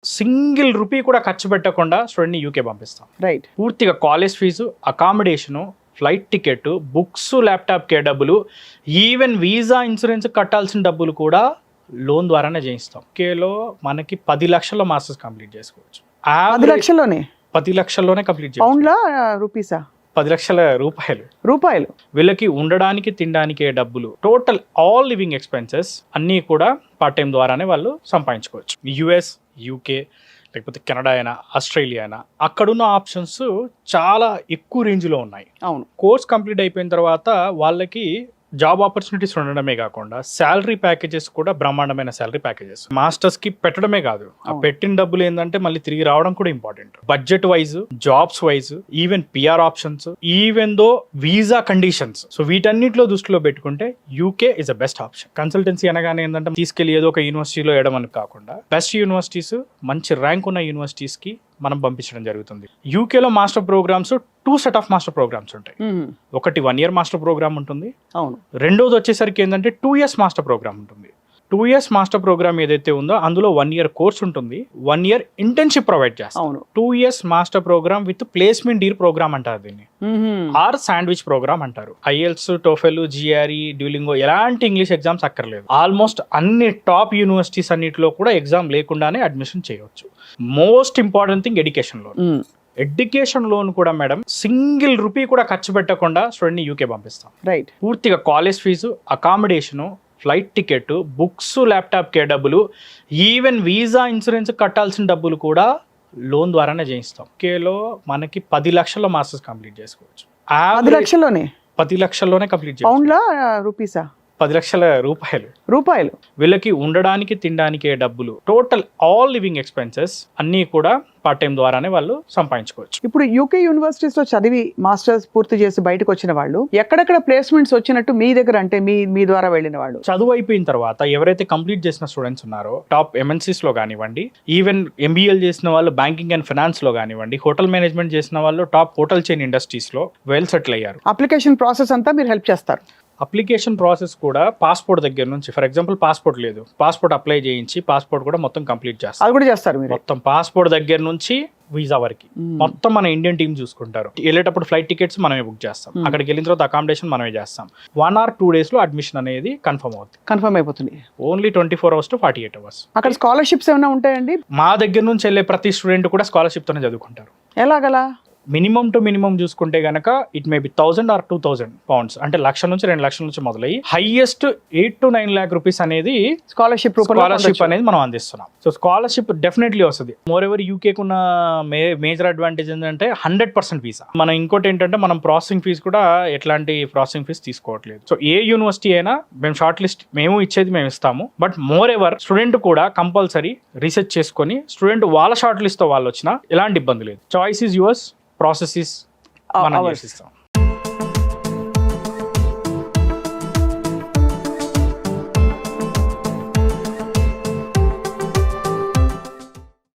Single rupee కూడా ఖర్చు పెట్టకుండా స్టూడెంట్ని యూకే పంపిస్తాం. రైట్. పూర్తిగా college fee, accommodation, flight ticket, books, ల్యాప్టాప్కే డబ్బులు, ఈవెన్ వీసా ఇన్సూరెన్స్ కట్టాల్సిన డబ్బులు కూడా లోన్ ద్వారానే చేయిస్తాం. యూకేలో మనకి 10 లక్షల్లో మాస్టర్స్ కంప్లీట్ చేసుకోవచ్చు. 10 లక్షల్లోనే 10 లక్షల్లోనే కంప్లీట్ చేసుకోవచ్చు. పౌండ్లా రూపీసా? 10 లక్షల రూపాయలు. వీళ్ళకి ఉండడానికి తినడానికే డబ్బులు, టోటల్ ఆల్ లివింగ్ ఎక్స్పెన్సెస్ అన్నీ కూడా పార్ట్ టైం ద్వారానే వాళ్ళు సంపాదించుకోవచ్చు. యుఎస్, యూకే, లేకపోతే కెనడా అయినా, ఆస్ట్రేలియా అయినా అక్కడున్న ఆప్షన్స్ చాలా ఎక్కువ రేంజ్లో ఉన్నాయి. అవును. కోర్స్ కంప్లీట్ అయిపోయిన తర్వాత వాళ్ళకి జాబ్ ఆపర్చునిటీస్ ఉండడమే కాకుండా శాలరీ ప్యాకేజెస్ కూడా బ్రహ్మాండమైన శాలరీ ప్యాకేజెస్. మాస్టర్స్ కి పెట్టడమే కాదు, ఆ పెట్టిన డబ్బులు ఏంటంటే మళ్ళీ తిరిగి రావడం కూడా important. Budget wise, jobs wise, even PR options, even though visa conditions, so వీటన్నిటిలో దృష్టిలో పెట్టుకుంటే UK is the best option. Consultancy అనగానే ఏంటంటే తీసుకెళ్లి ఏదో ఒక యూనివర్సిటీలో వేయడం కాకుండా బెస్ట్ యూనివర్సిటీస్, మంచి ర్యాంక్ ఉన్న యూనివర్సిటీస్ కి మనం పంపించడం జరుగుతుంది. యూకేలో master programmes 2 set of master programmes ఉంటాయి. ఒకటి 1 year మాస్టర్ ప్రోగ్రామ్ ఉంటుంది. అవును. రెండోది వచ్చేసరికి ఏంటంటే 2 years మాస్టర్ ప్రోగ్రామ్ ఉంటుంది. 2 years మాస్టర్ ప్రోగ్రామ్ ఏదైతే ఉందో అందులో 1 year కోర్స్ ఉంటుంది, 1 year ఇంటర్న్షిప్ ప్రొవైడ్ చేస్తాం. అవును. 2 years master programme with placement డీర్ ప్రోగ్రామ్ అంటారు దీన్ని, ఆర్ శాండ్విచ్ ప్రోగ్రామ్ అంటారు. ఐఎల్స్, టోఫెల్, జిఆర్ఈ, డ్యూలింగో ఎలాంటి ఇంగ్లీష్ ఎగ్జామ్స్ అక్కర్లేదు. ఆల్మోస్ట్ అన్ని టాప్ యూనివర్సిటీస్ అన్నిటిలో కూడా ఎగ్జామ్ లేకుండానే అడ్మిషన్ చేయవచ్చు. Most important thing education loan. Education loan కూడా మేడం సింగిల్ రూపీ కూడా ఖర్చు పెట్టకుండా స్టూడెంట్ని యూకే పంపిస్తాం. రైట్. పూర్తిగా college fee, accommodation, flight ticket, books, ల్యాప్టాప్కే డబ్బులు, ఈవెన్ వీసా ఇన్సూరెన్స్ కట్టాల్సిన డబ్బులు కూడా లోన్ ద్వారానే చేయిస్తాం. యూకేలో మనకి 10 లక్షల్లో మాస్టర్స్ కంప్లీట్ చేసుకోవచ్చు. 10 లక్షల్లోనే 10 లక్షల్లోనే కంప్లీట్ చేసుకోవచ్చు. పౌండ్లా రూపీసా? 10 లక్షల రూపాయలు. వీళ్ళకి ఉండడానికి తినడానికే డబ్బులు, టోటల్ ఆల్ లివింగ్ ఎక్స్పెన్సెస్ అన్నీ కూడా పార్ట్ టైం ద్వారానే వాళ్ళు సంపాదించుకోవచ్చు. ఇప్పుడు యూకే యూనివర్సిటీస్ లో చదివి మాస్టర్స్ పూర్తి చేసి బయటకు వచ్చిన వాళ్ళు ఎక్కడెక్కడ ప్లేస్మెంట్స్ వచ్చినట్టు మీ దగ్గర, అంటే మీ ద్వారా వెళ్ళిన వాళ్ళు? చదువు అయిపోయిన తర్వాత ఎవరైతే కంప్లీట్ చేసిన స్టూడెంట్స్ ఉన్నారో టాప్ ఎంఎన్సీస్ లో కానివ్వండి, ఈవెన్ ఎంబీఏలు చేసిన వాళ్ళు బ్యాంకింగ్ అండ్ ఫైనాన్స్ లో కానివ్వండి, హోటల్ మేనేజ్మెంట్ చేసిన వాళ్ళు టాప్ హోటల్ చైన్ ఇండస్ట్రీస్ లో వెల్ సెటిల్ అయ్యారు. అప్లికేషన్ ప్రాసెస్ అంతా మీరు హెల్ప్ చేస్తారు? అప్లికేషన్ ప్రాసెస్ కూడా పాస్పోర్ట్ దగ్గర నుంచి, ఫర్ ఎగ్జాంపుల్ పాస్పోర్ట్ లేదు, పాస్పోర్ట్ అప్లై చేయించి పాస్పోర్ట్ కూడా మొత్తం కంప్లీట్ చేస్తారు. అది కూడా చేస్తారు మీరు? మొత్తం పాస్పోర్ట్ దగ్గర నుంచి వీసా వరకు మొత్తం మన ఇండియన్ టీమ్ చూసుకుంటారు. వెళ్ళేటప్పుడు ఫ్లైట్ టికెట్స్ మనమే బుక్ చేస్తాం, అక్కడికి వెళ్ళిన తర్వాత అకామిడేషన్ మనమే చేస్తాం. 1 or 2 days లో అడ్మిషన్ అనేది కన్ఫర్మ్ అయిపోతుంది. Only 24 hours to 48 hours. అక్కడ స్కాలర్షిప్స్ ఏమైనా ఉంటాయండి? మా దగ్గర నుంచి వెళ్ళే ప్రతి స్టూడెంట్ కూడా స్కాలర్షిప్ తోనే చదువుకుంటారు. ఎలాగలా? మినిమం టు మినిమం చూసుకుంటే గనక it may be 1000 or 2000 pounds, అంటే 1,00,000 నుంచి 2,00,000 నుంచి మొదలయ్యి హైయెస్ట్ 8 to 9 lakh rupees అనేది స్కాలర్షిప్ అనేది మనం అందిస్తున్నాం. సో స్కాలర్షిప్ డెఫినెట్లీ వస్తుంది. మోర్ ఎవర్ యూకేకి ఉన్న మేజర్ అడ్వాంటేజ్ ఏంటంటే 100% వీసా. మనం ఇంకోటి ఏంటంటే మనం ప్రాసెసింగ్ ఫీజు కూడా ఎట్లాంటి ప్రాసెసింగ్ ఫీజు తీసుకోవట్లేదు. సో ఏ యూనివర్సిటీ అయినా మేము షార్ట్ లిస్ట్ మేము ఇస్తాము. బట్ మోర్ ఎవర్ స్టూడెంట్ కూడా కంపల్సరీ రీసెర్చ్ చేసుకొని స్టూడెంట్ వాళ్ళ షార్ట్ లిస్ట్ తో వాళ్ళు వచ్చినా ఎలాంటి ఇబ్బంది లేదు. చాయిస్ ఈజ్ యువర్స్, ప్రాసెస్ మనం చేసిస్తాం.